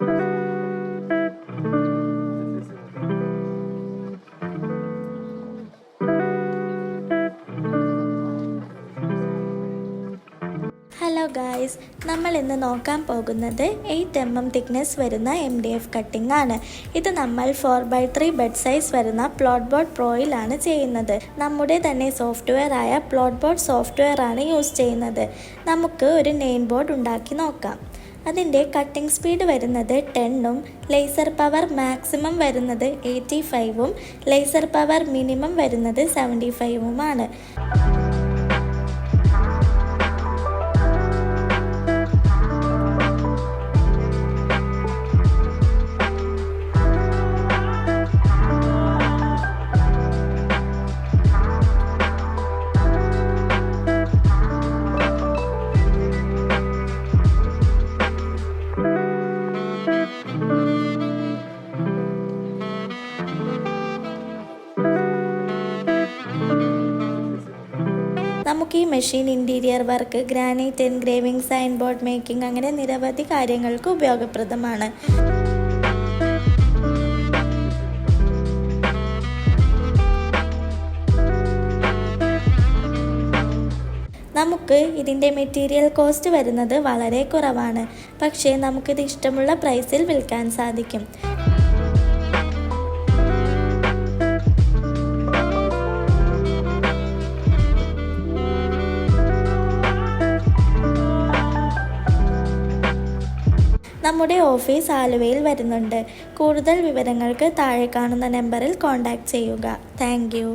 Hello guys, നമ്മൾ ഇന്ന് നോക്കാൻ പോകുന്നത് 8 mm തിക്നെസ് വരുന്ന MDF കട്ടിംഗ് ആണ്. ഇത് നമ്മൾ 4x3 ബെഡ് സൈസ് വരുന്ന പ്ലോട്ട് ബോർഡ് പ്രോയിലാണ് ചെയ്യുന്നത്. നമ്മുടെ തന്നെ സോഫ്റ്റ്വെയർ ആയ പ്ലോട്ട് ബോർഡ് സോഫ്റ്റ്വെയർ ആണ് യൂസ് ചെയ്യുന്നത്. നമുക്ക് ഒരു നെയിം ബോർഡ് ഉണ്ടാക്കി നോക്കാം. അതിൻ്റെ കട്ടിംഗ് സ്പീഡ് വരുന്നത് 10ഉം ലേസർ പവർ മാക്സിമം വരുന്നത് 85ഉം ലേസർ പവർ മിനിമം വരുന്നത് 75ഉമാണ്. നമുക്ക് ഈ machine interior work, granite engraving, sign board making അങ്ങനെ നിരവധി കാര്യങ്ങൾക്ക് ഉപയോഗപ്രദമാണ്. നമുക്ക് ഇതിൻ്റെ മെറ്റീരിയൽ കോസ്റ്റ് വരുന്നത് വളരെ കുറവാണ്. പക്ഷേ നമുക്കിത് ഇഷ്ടമുള്ള പ്രൈസിൽ വിൽക്കാൻ സാധിക്കും. നമ്മുടെ ഓഫീസ് ആലുവയിൽ വരുന്നുണ്ട്. കൂടുതൽ വിവരങ്ങൾക്ക് താഴെ കാണുന്ന നമ്പറിൽ കോൺടാക്റ്റ് ചെയ്യുക. Thank you.